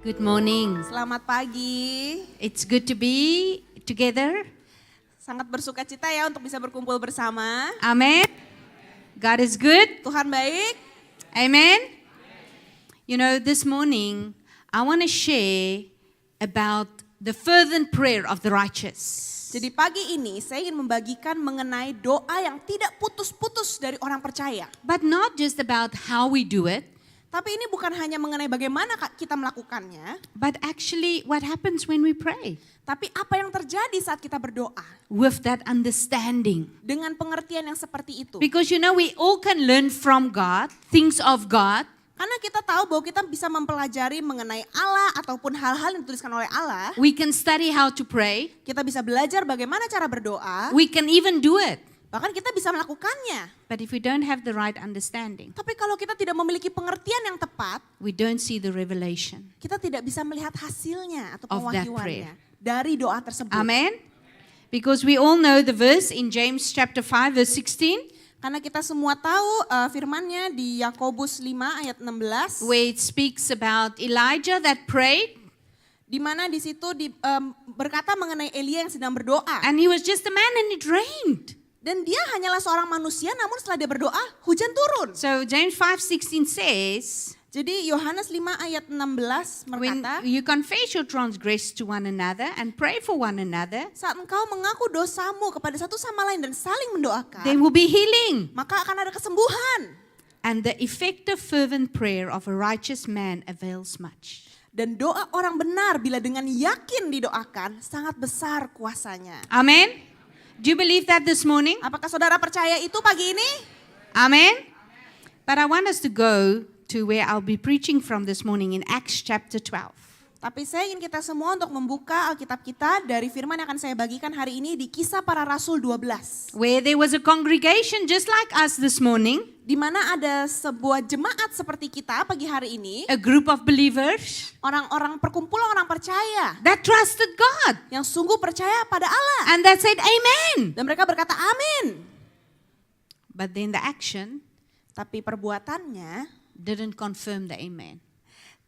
Good morning. Selamat pagi. It's good to be together. Sangat bersuka cita ya untuk bisa berkumpul bersama. Amen. God is good. Tuhan baik. Amen. You know, this morning I want to share about the fervent prayer of the righteous. Jadi pagi ini saya ingin membagikan mengenai doa yang tidak putus-putus dari orang percaya. But not just about how we do it, Tapi ini bukan hanya mengenai bagaimana kita melakukannya, but actually what happens when we pray tapi apa yang terjadi saat kita berdoa with that understanding. dengan pengertian yang seperti itu. Because you know, we all can learn from God, things of God, Karena kita tahu bahwa kita bisa mempelajari mengenai Allah ataupun hal-hal yang dituliskan oleh Allah. we can study how to pray, Kita bisa belajar bagaimana cara berdoa, we can even do it. bahkan kita bisa melakukannya. But if we don't have the right understanding, Tapi kalau kita tidak memiliki pengertian yang tepat, we don't see the revelation. kita tidak bisa melihat hasilnya atau Of that pewahyuannya dari doa tersebut. Amen. Because we all know the verse in James chapter 5 verse 16 Karena kita semua tahu firman-Nya di Yakobus 5 ayat 16 where it speaks about Elijah that prayed di mana di situ berkata mengenai Elia yang sedang berdoa and he was just a man and it rained. dan dia hanyalah seorang manusia, namun setelah dia berdoa hujan turun. So James 5:16 says, Jadi Yohanes 5 ayat 16 when berkata, you confess your transgressions to one another and pray for one another, saat engkau mengaku dosamu kepada satu sama lain dan saling mendoakan, there will be healing. maka akan ada kesembuhan. And the effective fervent prayer of a righteous man avails much. Dan doa orang benar bila dengan yakin didoakan sangat besar kuasanya. Amen. Do you believe that this morning? Apakah saudara percaya itu pagi ini? Amen. But I want us to go to where I'll be preaching from this morning in Acts chapter 12. Tapi saya ingin kita semua untuk membuka Alkitab kita dari firman yang akan saya bagikan hari ini di Kisah Para Rasul 12. Where there was a congregation just like us this morning, Di mana ada sebuah jemaat seperti kita pagi hari ini, a group of believers orang-orang perkumpulan orang percaya that trusted God yang sungguh percaya pada Allah. and that said amen. Dan mereka berkata amin. But then the action Tapi perbuatannya didn't confirm the amen.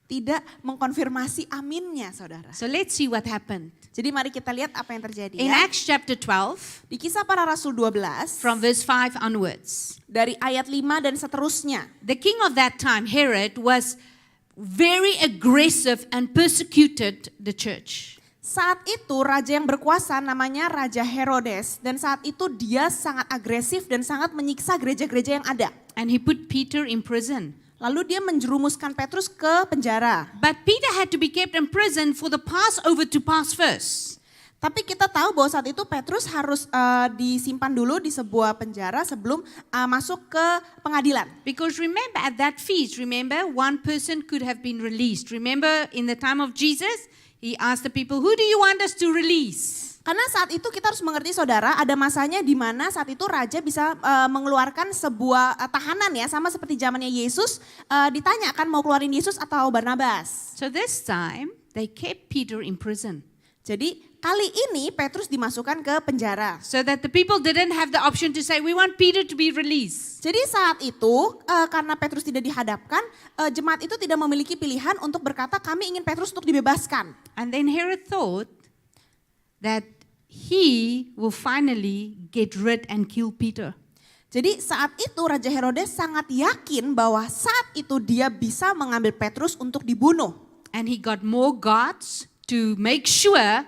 tidak mengkonfirmasi aminnya, saudara. So let's see what happened. Jadi mari kita lihat apa yang terjadi In ya. Acts chapter 12, Di Kisah Para Rasul 12, from verse 5 onwards, dari ayat 5 dan seterusnya. the king of that time, Herod, was very aggressive and persecuted the church. Saat itu raja yang berkuasa namanya Raja Herodes. Dan saat itu dia sangat agresif dan sangat menyiksa gereja-gereja yang ada. And he put Peter in prison. Lalu dia menjerumuskan Petrus ke penjara. But Peter had to be kept in prison for the Passover to pass first. Tapi kita tahu bahwa saat itu Petrus harus disimpan dulu di sebuah penjara sebelum masuk ke pengadilan. Because remember at that feast, remember one person could have been released. Remember in the time of Jesus, he asked the people, who do you want us to release? Karena saat itu kita harus mengerti saudara, ada masanya di mana saat itu raja bisa mengeluarkan sebuah tahanan ya, sama seperti zamannya Yesus, ditanya akan mau keluarin Yesus atau Barnabas. So this time, they kept Peter in prison. Jadi kali ini Petrus dimasukkan ke penjara. So that the people didn't have the option to say, we want Peter to be released. Jadi saat itu karena Petrus tidak dihadapkan, jemaat itu tidak memiliki pilihan untuk berkata kami ingin Petrus untuk dibebaskan. And then Herod thought that he will finally get rid and kill Peter. Jadi saat itu Raja Herodes sangat yakin bahwa saat itu dia bisa mengambil Petrus untuk dibunuh. And he got more guards to make sure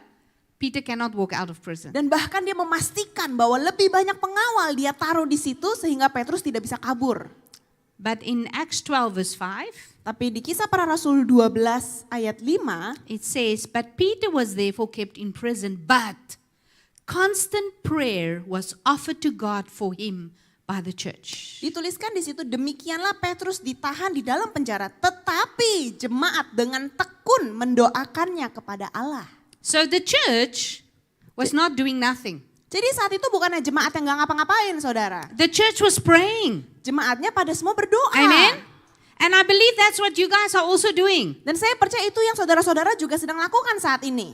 Peter cannot walk out of prison. Dan bahkan dia memastikan bahwa lebih banyak pengawal dia taruh di situ sehingga Petrus tidak bisa kabur. But in Acts 12 verse 5, Tapi di Kisah Para Rasul 12 ayat 5, it says, but Peter was therefore kept in prison, but constant prayer was offered to God for him by the church. dituliskan di situ demikianlah Petrus ditahan di dalam penjara, tetapi jemaat dengan tekun mendoakannya kepada Allah. So the church was not doing nothing. Jadi saat itu bukannya jemaat yang gak ngapa-ngapain saudara. The church was praying. Jemaatnya pada semua berdoa. Amen. And I believe that's what you guys are also doing. Dan saya percaya itu yang saudara-saudara juga sedang lakukan saat ini.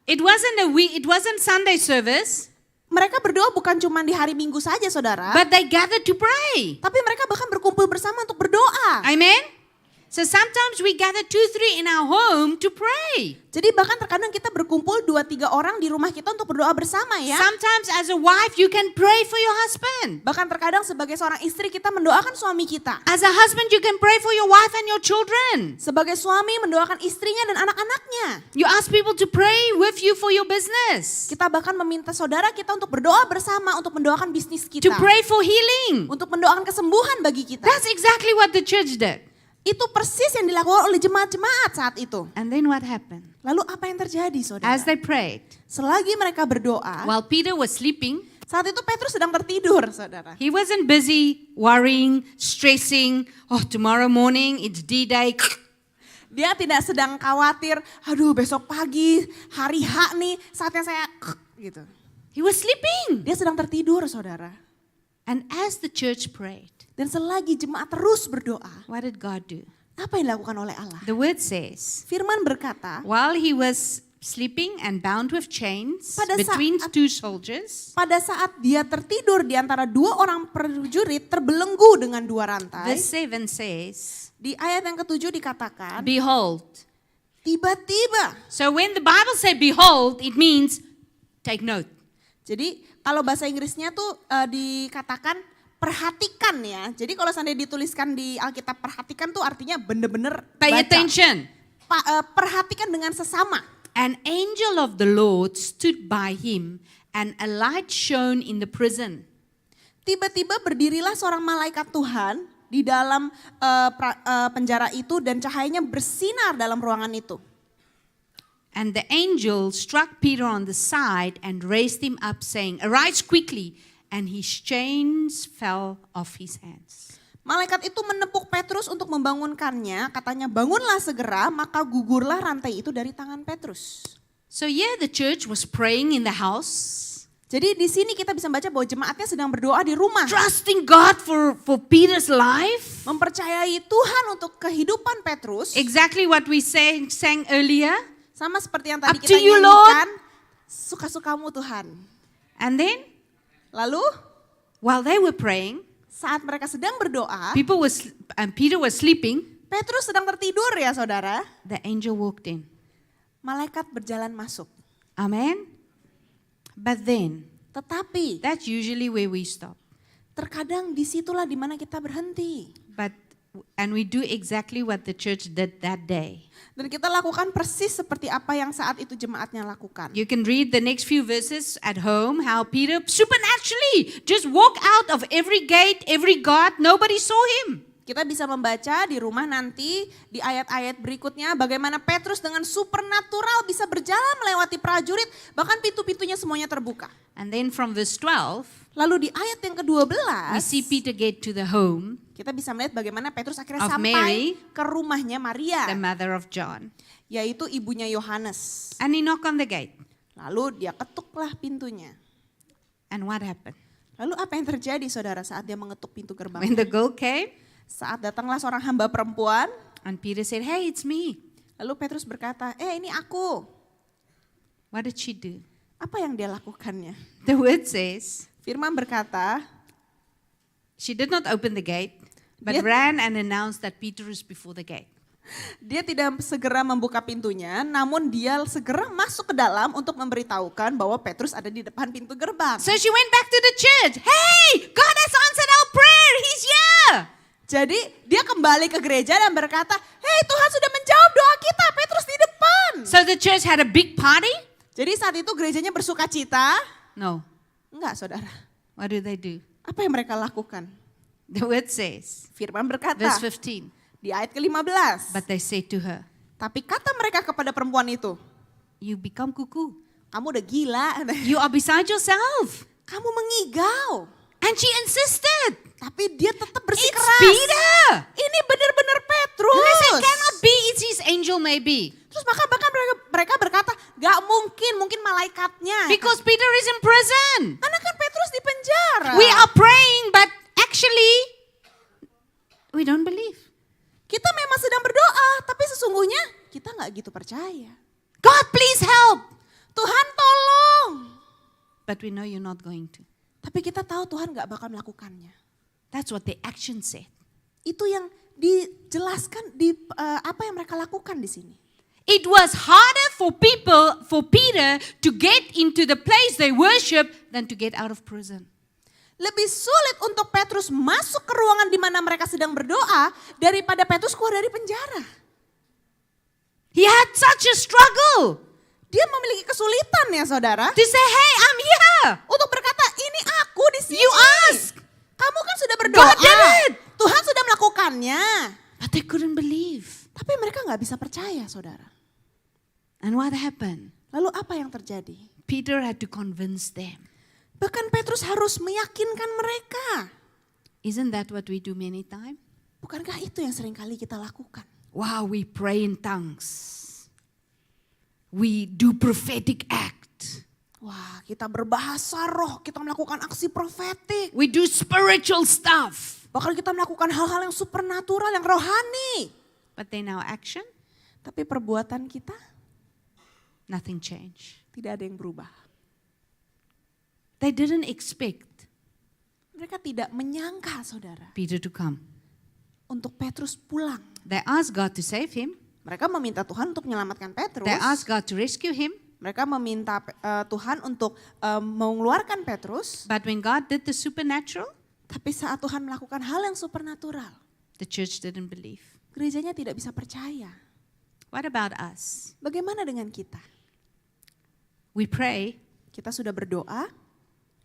It wasn't Sunday service, Mereka berdoa bukan cuma di hari Minggu saja saudara. but they gathered to pray. Tapi mereka bahkan berkumpul bersama untuk berdoa. Amen. So sometimes we gather 2-3 in our home to pray. Jadi bahkan terkadang kita berkumpul 2-3 orang di rumah kita untuk berdoa bersama ya. Sometimes as a wife you can pray for your husband. Bahkan terkadang sebagai seorang istri kita mendoakan suami kita. As a husband you can pray for your wife and your children. Sebagai suami mendoakan istrinya dan anak-anaknya. You ask people to pray with you for your business. Kita bahkan meminta saudara kita untuk berdoa bersama untuk mendoakan bisnis kita. To pray for healing. Untuk mendoakan kesembuhan bagi kita. That's exactly what the church did. Itu persis yang dilakukan oleh jemaat-jemaat saat itu. And then what happened? Lalu apa yang terjadi saudara? As they prayed, Selagi mereka berdoa, while Peter was sleeping, saat itu Petrus sedang tertidur saudara. he wasn't busy worrying, stressing, oh tomorrow morning it's D-Day. Dia tidak sedang khawatir, aduh besok pagi hari H nih saatnya saya gitu. He was sleeping. Dia sedang tertidur saudara. And as the church prayed, Dan selagi jemaat terus berdoa, what did God do? apa yang dilakukan oleh Allah? The word says, Firman berkata, while he was sleeping and bound with chains Pada between saat- two soldiers, pada saat dia tertidur di antara dua orang prajurit terbelenggu dengan dua rantai, verse 7 says, di ayat yang ke-7 dikatakan, behold. tiba-tiba. So when the Bible says behold, it means take note. Jadi kalau bahasa Inggrisnya tuh dikatakan perhatikan ya. Jadi kalau seandainya dituliskan di Alkitab perhatikan tuh artinya bener-bener Pay baca. attention. Perhatikan dengan sesama. An angel of the Lord stood by him, and a light shone in the prison. Tiba-tiba berdirilah seorang malaikat Tuhan di dalam penjara itu dan cahayanya bersinar dalam ruangan itu. And the angel struck Peter on the side and raised him up, saying, arise quickly. And his chains fell off his hands. Malaikat itu menepuk Petrus untuk membangunkannya, katanya bangunlah segera, maka gugurlah rantai itu dari tangan Petrus. So yeah, the church was praying in the house, Jadi di sini kita bisa baca bahwa jemaatnya sedang berdoa di rumah. trusting God for Peter's life. Mempercayai Tuhan untuk kehidupan Petrus. Exactly what we sang earlier. Sama seperti yang tadi Up kita to you, nyanyikan. Suka-sukamu Tuhan. And then, Lalu while they were praying, saat mereka sedang berdoa, Peter was sleeping, Petrus sedang tertidur ya saudara. the angel walked in. Malaikat berjalan masuk. Amen. But then, Tetapi that's usually where we stop. terkadang disitulah dimana kita berhenti. And we do exactly what the church did that day. Dan kita lakukan persis seperti apa yang saat itu jemaatnya lakukan. You can read the next few verses at home, how Peter supernaturally just walked out of every gate, every guard, nobody saw him. Kita bisa membaca di rumah nanti di ayat-ayat berikutnya bagaimana Petrus dengan supernatural bisa berjalan melewati prajurit, bahkan pintu-pintunya semuanya terbuka. And then from verse 12, Lalu di ayat yang ke-12, we see Peter get to the home, kita bisa melihat bagaimana Petrus akhirnya Of sampai Mary, ke rumahnya Maria, the mother of John. yaitu ibunya Yohanes. And he knocked on the gate. Lalu dia ketuklah pintunya. And what happened? Lalu apa yang terjadi saudara saat dia mengetuk pintu gerbang? When the girl came, Saat datanglah seorang hamba perempuan, and Peter said, hey, it's me. lalu Petrus berkata, ini aku. What did she do? Apa yang dia lakukannya? The word says, Firman berkata, she did not open the gate, but Dia- ran and announced that Peter is before the gate. dia tidak segera membuka pintunya, namun dia segera masuk ke dalam untuk memberitahukan bahwa Petrus ada di depan pintu gerbang. So she went back to the church. Hey, God has answered our prayer. He's here. Jadi dia kembali ke gereja dan berkata, hei Tuhan sudah menjawab doa kita, Petrus di depan. So the church had a big party? Jadi saat itu gerejanya bersuka cita? No. Enggak saudara. What do they do? Apa yang mereka lakukan? The word says, Firman berkata verse 15, di ayat ke-15. but they said to her, Tapi kata mereka kepada perempuan itu, you become cuckoo. kamu udah gila, You are beside yourself. kamu mengigau. And she insisted. Tapi dia tetap It's bersikeras. Peter. Ini benar-benar Petrus. And they said, cannot be, it's his angel maybe. Terus bahkan mereka berkata, gak mungkin malaikatnya. Because Peter is in prison. Karena kan Petrus di penjara. We are praying, but actually, we don't believe. Kita memang sedang berdoa, tapi sesungguhnya kita gak gitu percaya. God, please help. Tuhan tolong. But we know you're not going to. Tapi kita tahu Tuhan gak bakal melakukannya. That's what the action said. Itu yang dijelaskan apa yang mereka lakukan di sini. It was harder for Peter to get into the place they worship than to get out of prison. Lebih sulit untuk Petrus masuk ke ruangan di mana mereka sedang berdoa daripada Petrus keluar dari penjara. He had such a struggle Dia memiliki kesulitan ya saudara. to say, hey, I'm here. Untuk berkata ini aku di sini. You ask. Kamu kan sudah berdoa. God did it. Tuhan sudah melakukannya. But they couldn't believe. Tapi mereka gak bisa percaya saudara. And what happened? Lalu apa yang terjadi? Peter had to convince them. Bahkan Petrus harus meyakinkan mereka. Isn't that what we do many times? Bukankah itu yang sering kali kita lakukan? Wow, we pray in tongues. We do prophetic act. Wah, kita berbahasa roh, kita melakukan aksi profetik. We do spiritual stuff. Bahkan kita melakukan hal-hal yang supernatural, yang rohani. But then our action, Tapi perbuatan kita nothing changed. tidak ada yang berubah. They didn't expect Mereka tidak menyangka saudara Peter to come. untuk Petrus pulang. They asked God to save him. Mereka meminta Tuhan untuk menyelamatkan Petrus. They asked God to rescue him. Mereka meminta Tuhan untuk mengeluarkan Petrus. But when God did the supernatural, Tapi saat Tuhan melakukan hal yang supernatural, the church didn't believe. gerejanya tidak bisa percaya. What about us? Bagaimana dengan kita? We pray, Kita sudah berdoa,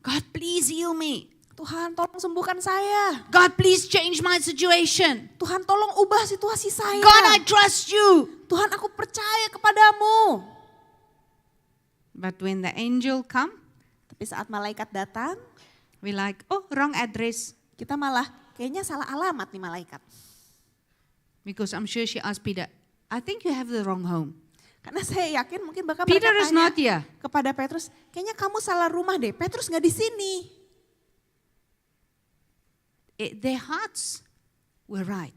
God please heal me. Tuhan tolong sembuhkan saya. God please change my situation. Tuhan tolong ubah situasi saya. God, I trust you. Tuhan aku percaya kepadamu. But when the angel come, Tapi saat malaikat datang, we like, oh, wrong address. kita malah kayaknya salah alamat nih malaikat. Because I'm sure she asked Peter, I think you have the wrong home. Karena saya yakin mungkin bahkan Peter mereka is tanya not here. kepada Petrus, kayaknya kamu salah rumah deh, Petrus gak di sini. Their hearts were right.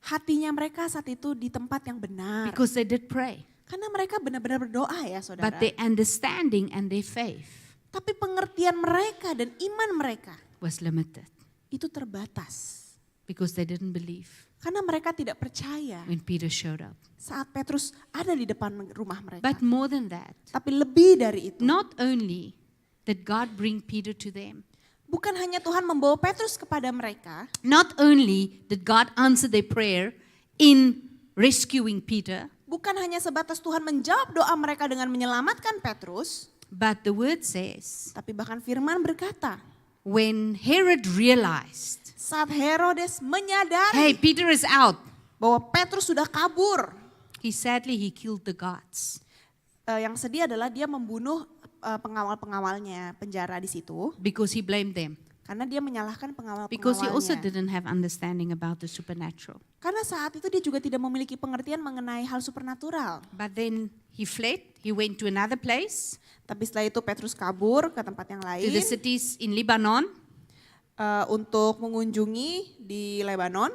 Hatinya mereka saat itu di tempat yang benar. Because they did pray. Karena mereka benar-benar berdoa ya saudara. But their understanding and their faith Tapi pengertian mereka dan iman mereka was limited. itu terbatas. Because they didn't believe Karena mereka tidak percaya when Peter showed up. saat Petrus ada di depan rumah mereka. But more than that, Tapi lebih dari itu. not only did God bring Peter to them, Bukan hanya Tuhan membawa Petrus kepada mereka. not only did God answer their prayer in rescuing Peter, Bukan hanya sebatas Tuhan menjawab doa mereka dengan menyelamatkan Petrus. but the word says, Tapi bahkan firman berkata, when Herod realized, saat Herodes menyadari hey, Peter is out, bahwa Petrus sudah kabur. he killed the guards. Yang sedih adalah dia membunuh pengawal-pengawalnya penjara di situ. Because he blamed them. Karena dia menyalahkan Because he also pengawal-pengawalnya. didn't have understanding about the supernatural. Karena saat itu dia juga tidak memiliki pengertian mengenai hal supernatural. But then he fled, he went to another place, Tapi setelah itu Petrus kabur ke tempat yang to lain the cities in Lebanon, untuk mengunjungi di Lebanon.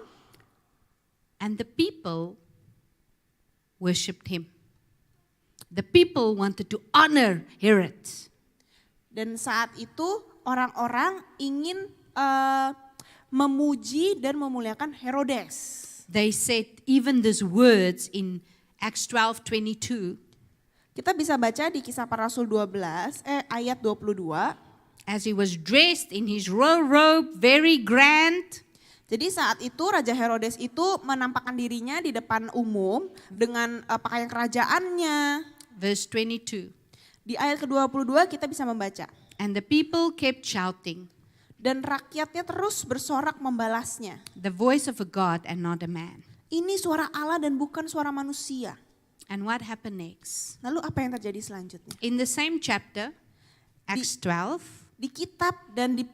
and the people worshipped him. The people wanted to honor Herod. Dan saat itu orang-orang ingin memuji dan memuliakan Herodes. They said even these words in Acts 12:22, Kita bisa baca di Kisah Para Rasul 12 ayat 22. as he was dressed in his royal robe, very grand, Jadi saat itu Raja Herodes itu menampakkan dirinya di depan umum dengan pakaian kerajaannya. verse 22. Di ayat ke-22 kita bisa membaca. And the people kept shouting, Dan rakyatnya terus bersorak membalasnya. the voice of a God and not a man. Ini suara Allah dan bukan suara manusia. And what happened next? Lalu apa yang terjadi selanjutnya? In the same chapter, Acts 12, Di kitab dan di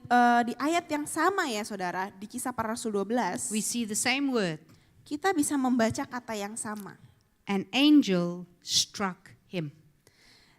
ayat yang sama ya saudara, di Kisah Para Rasul 12, we see the same word. kita bisa membaca kata yang sama. An angel struck him.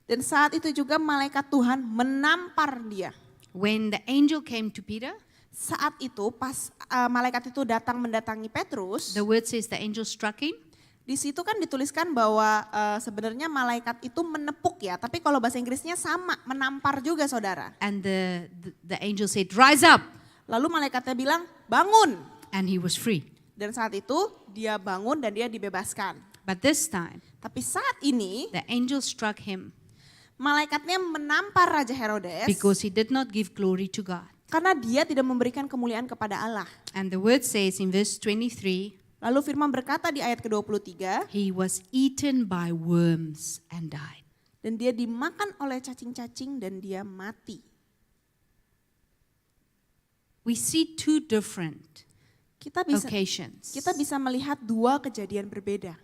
Dan saat itu juga malaikat Tuhan menampar dia. When the angel came to Peter, Saat itu pas malaikat itu datang mendatangi Petrus, the word says the angel struck him. di situ kan dituliskan bahwa sebenarnya malaikat itu menepuk ya, tapi kalau bahasa Inggrisnya sama, menampar juga saudara. And the angel said, rise up. Lalu malaikatnya bilang, bangun. And he was free. Dan saat itu dia bangun dan dia dibebaskan. But this time, Tapi saat ini the angel struck him malaikatnya menampar Raja Herodes because he did not give glory to God. karena dia tidak memberikan kemuliaan kepada Allah. And the word says in verse 23, Lalu firman berkata di ayat ke-23, he was eaten by worms and died. dan dia dimakan oleh cacing-cacing dan dia mati. We see two different Kita bisa occasions. melihat dua kejadian berbeda.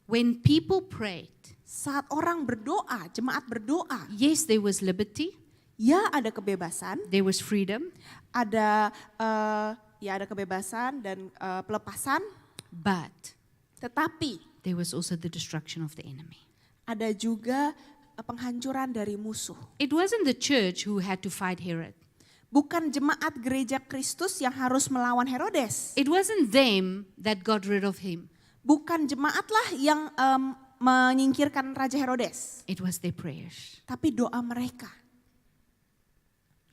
When people prayed, Saat orang berdoa, jemaat berdoa, yes, there was liberty, ya ada kebebasan, there was freedom, ada ada kebebasan dan pelepasan, but tetapi there was also the destruction of the enemy. ada juga penghancuran dari musuh. It wasn't the church who had to fight Herod. Bukan jemaat gereja Kristus yang harus melawan Herodes. It wasn't them that got rid of him. Bukan jemaatlah yang menyingkirkan Raja Herodes, It was their prayers. tapi doa mereka.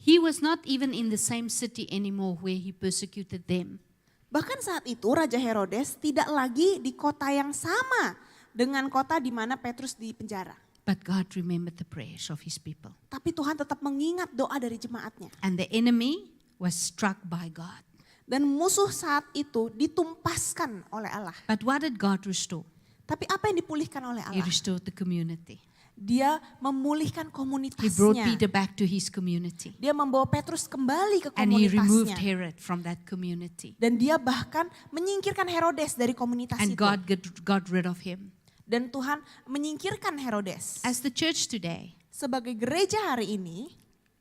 He was not even in the same city anymore where he persecuted them. Bahkan saat itu Raja Herodes tidak lagi di kota yang sama dengan kota di mana Petrus dipenjara. But God remembered the prayers of his people. Tapi Tuhan tetap mengingat doa dari jemaatnya. And the enemy was struck by God. Dan musuh saat itu ditumpaskan oleh Allah. But what did God restore? Tapi apa yang dipulihkan oleh He Allah? restored the community. Dia memulihkan He brought komunitasnya. Peter back to his community. Dia membawa Petrus kembali ke And he removed komunitasnya. Herod from that community. Dan dia bahkan menyingkirkan Herodes dari komunitas And itu. God got rid of him. Dan Tuhan menyingkirkan Herodes. As the church today, Sebagai gereja hari ini,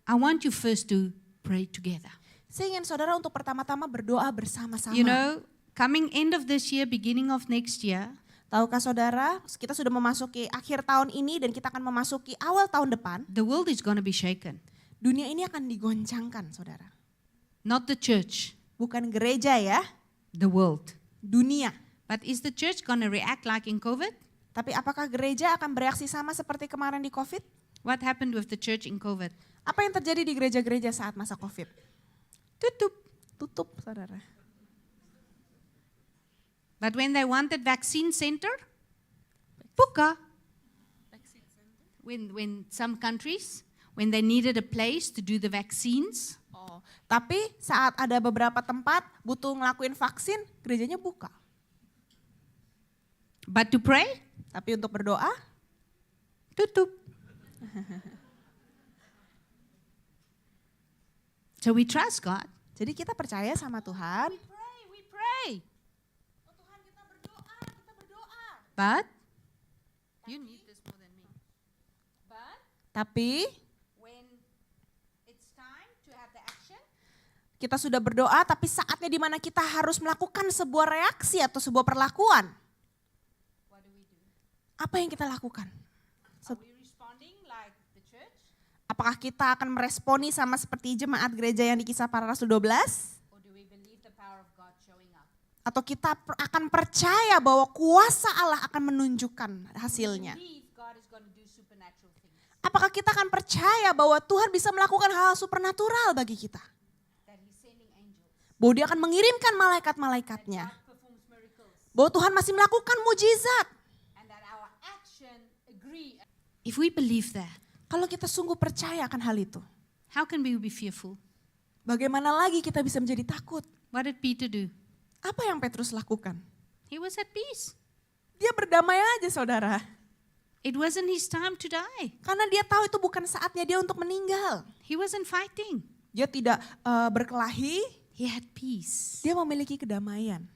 I want you first to pray together. saya ingin saudara untuk pertama-tama berdoa bersama-sama. You know, coming end of this year, beginning of next year, Tahukah saudara, kita sudah memasuki akhir tahun ini dan kita akan memasuki awal tahun depan. the world is going to be shaken. Dunia ini akan digoncangkan saudara. Not the church, Bukan gereja ya, the world. dunia. But is the church going to react like in COVID? Tapi apakah gereja akan bereaksi sama seperti kemarin di COVID? What happened with the church in COVID? Apa yang terjadi di gereja-gereja saat masa COVID? Tutup. Tutup saudara. But when they wanted vaccine center, buka. When some countries, when they needed a place to do the vaccines, Tapi saat ada beberapa tempat butuh ngelakuin vaksin, gerejanya buka. but to pray, Tapi untuk berdoa, tutup. So we trust God. jadi kita percaya sama Tuhan. We pray. Tuhan kita berdoa. But you need this more than me. But Tapi when it's time to have the action, kita sudah berdoa, tapi saatnya di mana kita harus melakukan sebuah reaksi atau sebuah perlakuan. what do we do? Apa yang kita lakukan? Are we responding like the church? Apakah kita akan meresponi sama seperti jemaat gereja yang di Kisah Para Rasul 12? Or do we believe the power of God showing up? Atau kita akan percaya bahwa kuasa Allah akan menunjukkan hasilnya? Believe God is going to do supernatural things. Apakah kita akan percaya bahwa Tuhan bisa melakukan hal supernatural bagi kita? That He's sending angels. Bahwa dia akan mengirimkan malaikat-malaikatnya. God performs miracles. Bahwa Tuhan masih melakukan mujizat. And that our action agree. If we believe that, Kalau kita sungguh percaya akan hal itu, how can we be fearful? bagaimana lagi kita bisa menjadi takut? What did Peter do? Apa yang Petrus lakukan? He was at peace. Dia berdamai aja saudara. It wasn't his time to die. Karena dia tahu itu bukan saatnya dia untuk meninggal. He wasn't fighting. Dia tidak berkelahi, He had peace. dia memiliki kedamaian.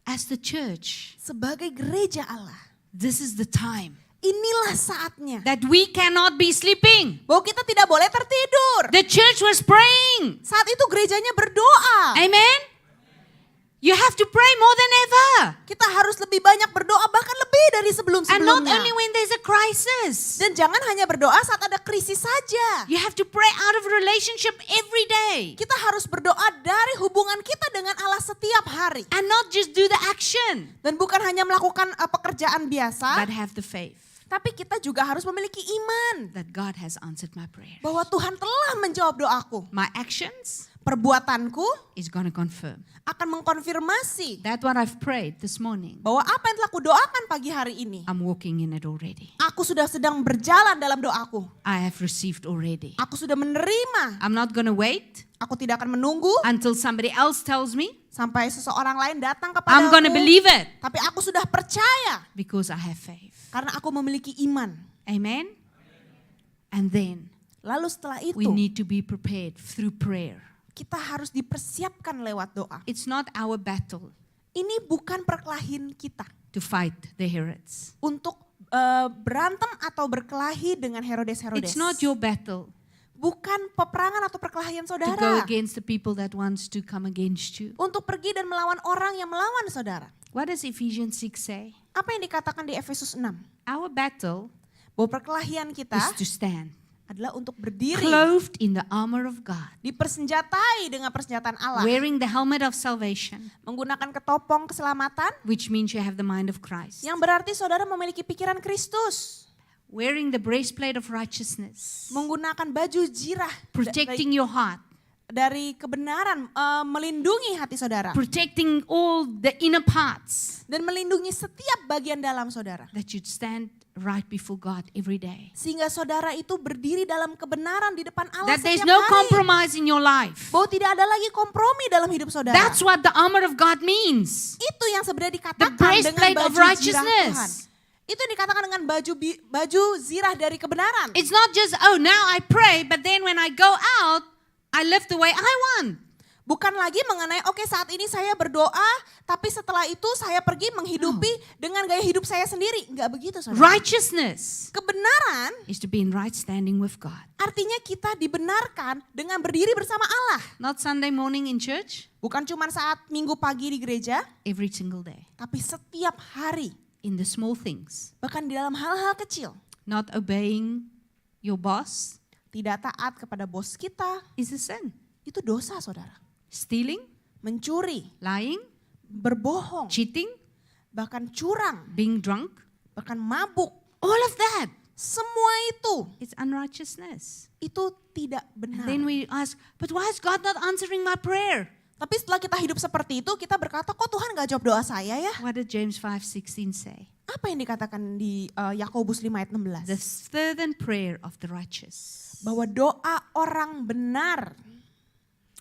As the church, Sebagai gereja Allah, this is the time inilah saatnya. that we cannot be sleeping. Bahwa kita tidak boleh tertidur. The church was praying. Saat itu gerejanya berdoa. Amen. You have to pray more than ever. Kita harus lebih banyak berdoa, bahkan lebih dari And not sebelum-sebelumnya. only when there's a crisis. Dan jangan hanya berdoa saat ada krisis saja. You have to pray out of relationship every day. Kita harus berdoa dari hubungan kita dengan Allah setiap hari. And not just do the action, Dan bukan hanya melakukan pekerjaan biasa, but have the faith tapi kita juga harus memiliki iman. that God has answered my prayer. Bahwa Tuhan telah menjawab doaku. My actions perbuatanku is going to confirm. akan mengkonfirmasi That's what I've prayed this morning. bahwa apa yang telah kudoakan pagi hari ini, I'm walking in it already. aku sudah sedang berjalan dalam doaku. I have received already. Aku sudah menerima. I'm not going to wait Aku tidak akan menunggu until somebody else tells me. sampai seseorang lain datang I'm going to kepadaku. believe it Tapi aku sudah percaya because I have faith. karena aku memiliki iman. Amen? And then Lalu setelah we itu need to be prepared through prayer. kita harus dipersiapkan lewat doa. It's not our battle Ini bukan perkelahian kita to fight the Herods. untuk berantem atau berkelahi dengan Herodes-Herodes. It's not your battle Bukan peperangan atau perkelahian to go saudara. against the people that wants to come against you. Untuk pergi dan melawan orang yang melawan saudara. What does Ephesians 6 say? Apa yang dikatakan di Efesus 6? Our battle Bahwa perkelahian kita is to stand adalah untuk berdiri. clothed in the armor of God, Dipersenjatai dengan persenjataan Allah. wearing the helmet of salvation, Menggunakan ketopong keselamatan. which means you have the mind of Christ, Yang berarti saudara memiliki pikiran Kristus. wearing the breastplate of righteousness, Menggunakan baju zirah. protecting your heart, Dari kebenaran. Melindungi hati saudara. protecting all the inner parts, Dan melindungi setiap bagian dalam saudara. that you'd stand right before God every day. Sehingga saudara itu berdiri dalam kebenaran di depan Allah That there's setiap no hari. compromise in your life. Bahwa tidak ada lagi kompromi dalam hidup saudara. That's what the armor of God means. Itu yang sebenarnya The dikatakan dengan breastplate baju of zirah Tuhan. righteousness. Itu yang dikatakan dengan baju zirah dari kebenaran. It's not just, oh, now I pray, but then when I go out, I live the way I want. Bukan lagi mengenai oke saat ini saya berdoa, tapi setelah itu saya pergi menghidupi dengan gaya hidup saya sendiri. Enggak begitu saudara. Righteousness Kebenaran is to be in right standing with God. artinya kita dibenarkan dengan berdiri bersama Allah. Not Sunday morning in church, Bukan cuma saat minggu pagi di gereja, every single day. tapi setiap hari. In the small things. Bahkan di dalam hal-hal kecil. Not obeying your boss Tidak taat kepada bos kita, is a sin. itu dosa saudara. Stealing, Mencuri, lying, berbohong, cheating, bahkan curang, being drunk, bahkan mabuk. all of that, Semua it's unrighteousness. itu tidak And benar. then we ask, but why is God not answering my prayer? Tapi setelah kita hidup seperti itu, kita berkata, kok Tuhan gak jawab doa saya ya? What did James 5:16 say? Apa yang dikatakan di Yakobus 5 ayat 16? The fervent prayer of the righteous. Bahwa doa orang benar.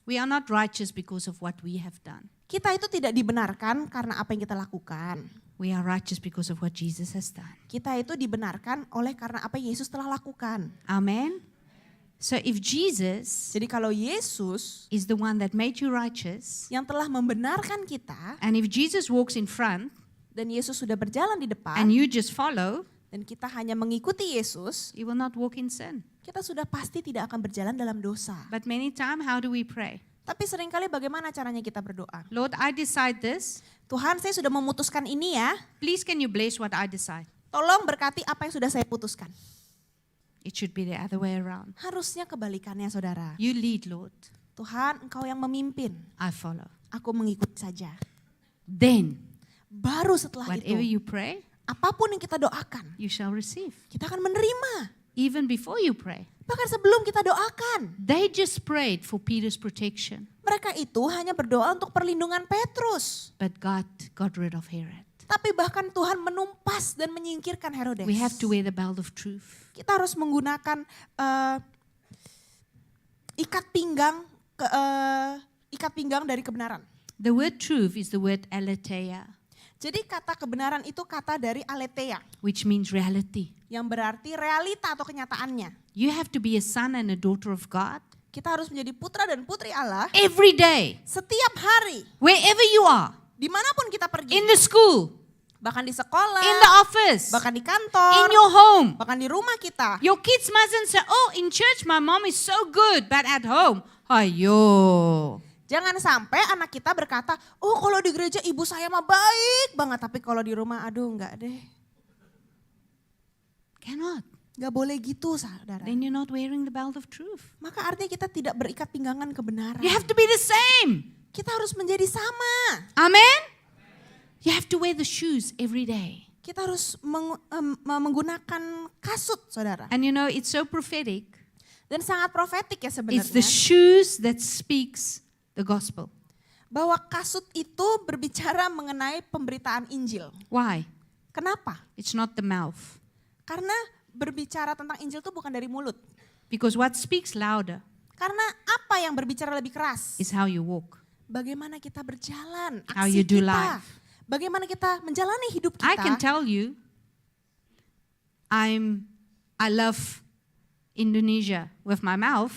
We are not righteous because of what we have done. Kita itu tidak dibenarkan karena apa yang kita lakukan. We are righteous because of what Jesus has done. Kita itu dibenarkan oleh karena apa yang Yesus telah lakukan. Amen. So if Jesus Jadi kalau Yesus is the one that made you righteous, yang telah membenarkan kita, and if Jesus walks in front dan Yesus sudah berjalan di depan, and you just follow, dan kita hanya mengikuti Yesus, you will not walk in sin. kita sudah pasti tidak akan berjalan dalam dosa. But many times, how do we pray? Tapi seringkali bagaimana caranya kita berdoa? Lord, I decide this. Tuhan, saya sudah memutuskan ini ya. Please can you bless what I decide? Tolong berkati apa yang sudah saya putuskan. It should be the other way around. Harusnya kebalikannya saudara. You lead, Lord. Tuhan, engkau yang memimpin. I follow. Aku mengikut saja. Then, Baru setelah whatever itu, you pray, apapun yang kita doakan, you shall receive. kita akan menerima. Even before you pray. Bahkan sebelum kita doakan. They just prayed for Peter's protection, Mereka itu hanya berdoa untuk perlindungan Petrus. but God got rid of Herod. Tapi bahkan Tuhan menumpas dan menyingkirkan Herodes. We have to wear the belt of truth. Kita harus menggunakan ikat pinggang dari kebenaran. The word truth is the word aletheia, Jadi kata kebenaran itu kata dari aletheia, which means reality. yang berarti realita atau kenyataannya. You have to be a son and a daughter of God Kita harus menjadi putra dan putri Allah every day, setiap hari, wherever you are, dimanapun kita pergi, in the school, bahkan di sekolah, in the office, bahkan di in kantor, your home. bahkan di rumah kita. Your kids mustn't say, oh, in church my mom is so good, but at home, ayo. Jangan sampai anak kita berkata, oh kalau di gereja ibu saya mah baik banget, tapi kalau di rumah aduh enggak deh. Cannot. Enggak boleh gitu saudara. Then you're not wearing the belt of truth. Maka artinya kita tidak berikat pinggangan kebenaran. You have to be the same. Kita harus menjadi sama. Amen? You have to wear the shoes every day. Kita harus menggunakan kasut saudara. And you know, it's so prophetic. Dan sangat profetik ya It's sebenarnya. the shoes that speaks the gospel. Bahwa kasut itu berbicara mengenai pemberitaan Injil. Why? Kenapa? It's not the mouth. Karena berbicara tentang Injil itu bukan dari mulut. Because what speaks louder Karena apa yang berbicara lebih keras? is how you walk. Bagaimana kita berjalan, How aksi you do kita. life. Bagaimana kita menjalani hidup kita. I can tell you, I love Indonesia with my mouth,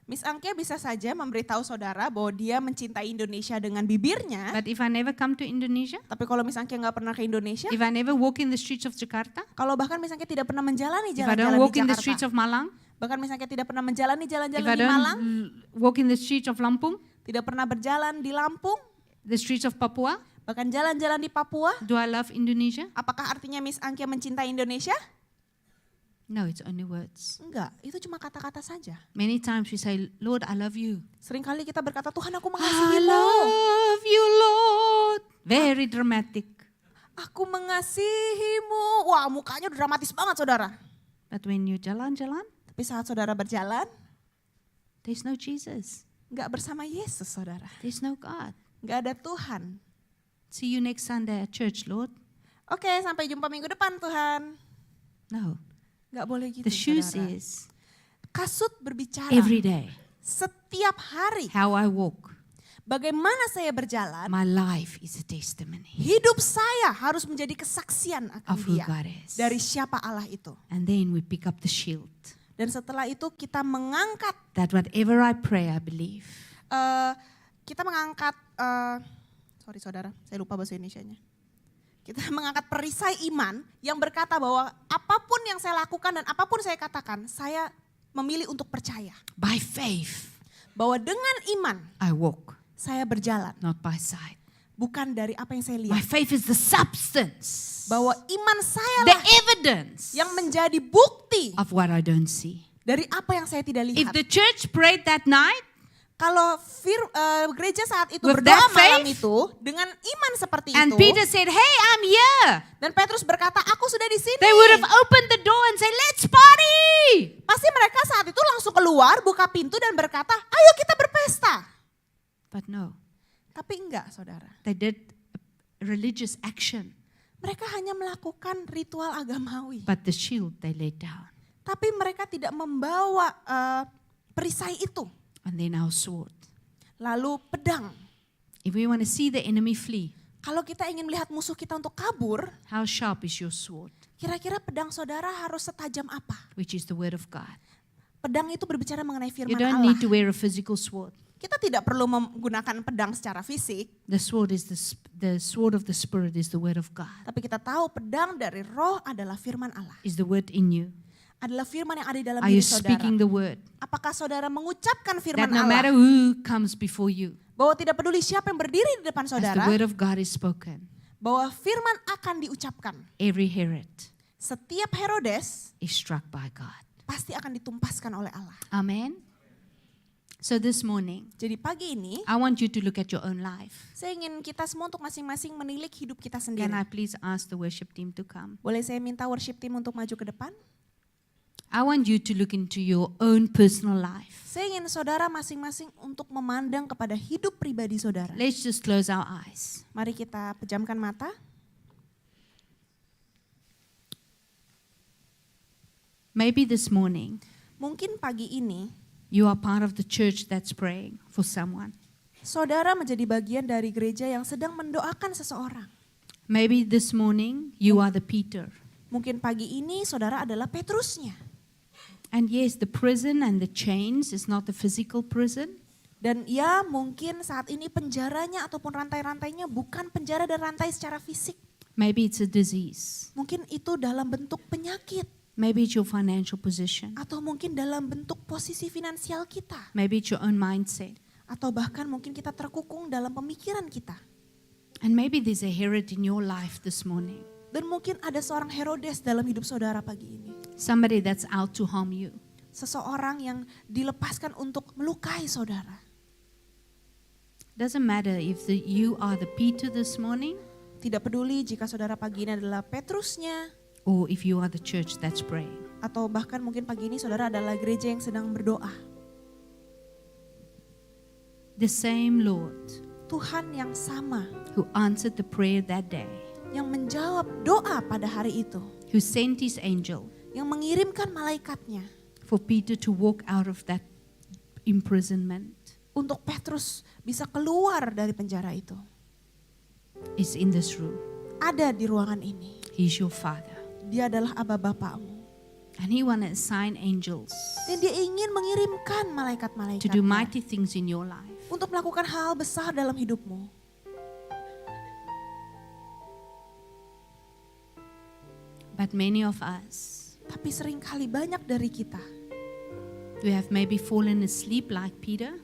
Miss Angkia bisa saja memberitahu saudara bahwa dia mencintai Indonesia dengan bibirnya. but if I never come to Indonesia, Tapi kalau Miss Angkia nggak pernah ke Indonesia, if I never walk in the streets of Jakarta, kalau bahkan Miss Angkia tidak pernah menjalani if I jalan-jalan don't di walk in the Jakarta, streets of Malang, bahkan Miss Angkia tidak pernah menjalani if jalan-jalan I di Malang, don't walk in the streets of Lampung, tidak pernah berjalan di Lampung, the streets of Papua, bahkan jalan-jalan di Papua, do I love Indonesia? apakah artinya Miss Angkia mencintai Indonesia? No, it's only words. Enggak, itu cuma kata-kata saja. Many times we say, Lord, I love you. Seringkali kita berkata, Tuhan aku I mengasihimu. love you, Lord. Very dramatic. Aku mengasihimu. Wah, mukanya udah dramatis banget saudara. But when you jalan-jalan, Tapi saat saudara berjalan, there's no Jesus. enggak bersama Yesus saudara. There's no God. Enggak ada Tuhan. See you next Sunday at church, Lord. Oke, sampai jumpa minggu depan Tuhan. No. Enggak boleh gitu The shoes saudara. is Kasut berbicara every day setiap hari. how I walk. Bagaimana saya berjalan, My life is a testimony hidup saya harus menjadi kesaksian akan of who dia. God is. Dari siapa Allah itu. And then we pick up the shield. Dan setelah itu kita mengangkat, That whatever I pray, I believe. kita mengangkat, sorry saudara, saya lupa bahasa Indonesianya. Kita mengangkat perisai iman yang berkata bahwa apapun yang saya lakukan dan apapun saya katakan, saya memilih untuk percaya. By faith, Bahwa dengan iman I walk, saya berjalan, not by sight. bukan dari apa yang saya My lihat. faith is the substance, Bahwa iman saya the lah evidence yang menjadi bukti of what I don't see. dari apa yang saya tidak If lihat. the church prayed that night, Kalau gereja saat itu With berdoa that malam faith, itu dengan iman seperti and itu, Peter said, hey, I'm here. dan Petrus berkata, aku sudah di sini. They would have opened the door and say, let's party. Pasti mereka saat itu langsung keluar, buka pintu dan berkata, ayo kita berpesta. But no, Tapi enggak saudara. they did religious action, Mereka hanya melakukan ritual agamawi. but the shield they laid down. Tapi mereka tidak membawa perisai itu. And then our sword. Lalu pedang. If we want to see the enemy flee, Kalau kita ingin melihat musuh kita untuk kabur, how sharp is your sword? kira-kira pedang saudara harus setajam apa? Which is the word of God. Pedang itu berbicara mengenai You firman don't Allah. need to wear a physical sword. Kita tidak perlu menggunakan pedang secara fisik, The sword is the sword of the spirit is the word of God. tapi kita tahu pedang dari roh adalah firman Allah. Is the word in you? Adalah firman yang ada di dalam Are you diri saudara. speaking the word? Apakah saudara mengucapkan That firman no Allah? matter who comes before you, Bahwa tidak peduli siapa yang berdiri di depan as the saudara, word of God is spoken, bahwa firman akan diucapkan. every Herod Setiap Herodes is struck by God. pasti akan ditumpaskan oleh Allah. Amen. So this morning, Jadi pagi ini, I want you to look at your own life. saya ingin kita semua untuk masing-masing menilik hidup kita Can sendiri. I please ask the worship team to come? Boleh saya minta worship team untuk maju ke depan? I want you to look into your own personal life. Saya ingin saudara masing-masing untuk memandang kepada hidup pribadi saudara. Let's just close our eyes. Mari kita pejamkan mata. Maybe this morning, Mungkin pagi ini, you are part of the church that's praying for someone. saudara menjadi bagian dari gereja yang sedang mendoakan seseorang. Maybe this morning, you are the Peter. Mungkin pagi ini saudara adalah Petrusnya. And yes, the prison and the chains is not the physical prison. Dan ya mungkin saat ini penjaranya ataupun rantai-rantainya bukan penjara dan rantai secara fisik. Maybe it's a disease. Mungkin itu dalam bentuk penyakit. Maybe it's your financial position. Atau mungkin dalam bentuk posisi finansial kita. Maybe it's your own mindset. Atau bahkan mungkin kita terkukung dalam pemikiran kita. And maybe there's a Herod in your life this morning. Dan mungkin ada seorang Herodes dalam hidup saudara pagi ini. Somebody that's out to harm you. Seseorang yang dilepaskan untuk melukai saudara. Doesn't matter if you are the Peter this morning Tidak peduli jika saudara pagi ini adalah Petrusnya or if you are the church that's praying. Atau bahkan mungkin pagi ini saudara adalah gereja yang sedang berdoa. The same Lord Tuhan yang sama, who answered the prayer that day, yang menjawab doa pada hari itu, who sent his angel yang mengirimkan malaikatnya for Peter to walk out of that imprisonment, untuk Petrus bisa keluar dari penjara itu, is in this room. ada di ruangan ini. He's your Father. Dia adalah Aba Bapakmu. And he want to assign angels Dan dia ingin mengirimkan to do malaikat-malaikatnya mighty things in your life. untuk melakukan hal besar dalam hidupmu. But many of us, Tapi seringkali banyak dari kita, we have maybe fallen asleep like Peter,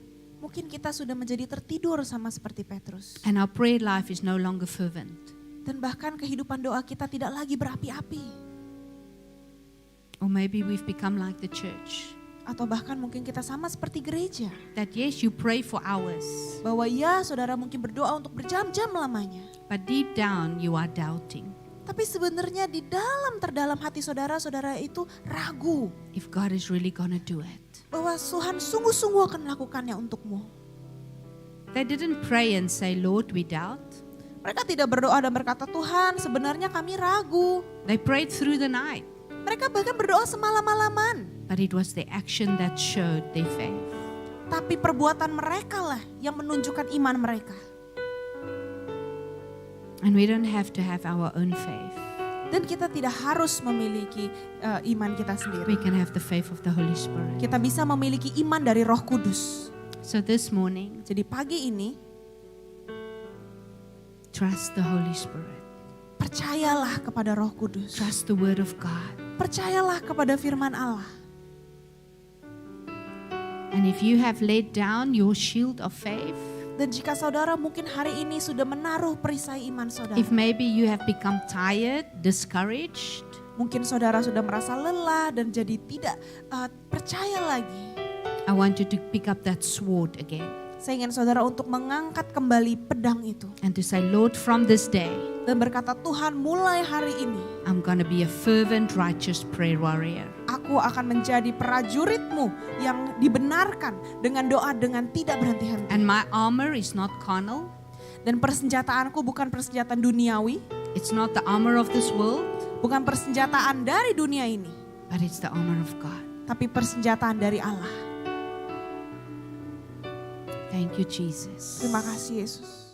mungkin kita sudah menjadi tertidur sama seperti Petrus. and our prayer life is no longer fervent. Dan bahkan kehidupan doa kita tidak lagi berapi-api. Or maybe we've become like the church, Atau bahkan mungkin kita sama seperti gereja. that yes, you pray for hours, Bahwa ya saudara mungkin berdoa untuk berjam-jam lamanya. but deep down you are doubting Tapi sebenarnya di dalam terdalam hati saudara-saudara itu ragu. if God is really gonna do it. Bahwa Tuhan sungguh-sungguh akan melakukannya untukmu. They didn't pray and say, Lord, we doubt. Mereka tidak berdoa dan berkata, Tuhan sebenarnya kami ragu. They prayed through the night, Mereka bahkan berdoa semalam-malaman. but it was the action that showed their faith. Tapi perbuatan mereka lah yang menunjukkan iman mereka. And we don't have to have our own faith. Dan kita tidak harus memiliki iman kita We sendiri. can have the faith of the Holy Spirit. Kita bisa memiliki iman dari Roh Kudus. So this morning, Jadi pagi ini, trust the Holy Spirit. percayalah kepada Roh Kudus. Trust the Word of God. Percayalah kepada firman Allah. And if you have laid down your shield of faith, Dan jika saudara mungkin hari ini sudah menaruh perisai iman saudara. if maybe you have become tired, discouraged, Mungkin saudara sudah merasa lelah dan jadi tidak percaya lagi. I want you to pick up that sword again Saya ingin saudara untuk mengangkat kembali pedang itu. and to say, Lord, from this day, Dan berkata, Tuhan mulai hari ini I'm going to be a fervent, righteous prayer warrior. aku akan menjadi prajuritmu yang dibenarkan dengan doa dengan tidak berhenti-henti. And my armor is not carnal. Dan persenjataanku bukan persenjataan duniawi, It's not the armor of this world, bukan persenjataan dari dunia ini, but it's the armor of God. tapi persenjataan dari Allah. Thank you, Jesus. Terima kasih Yesus.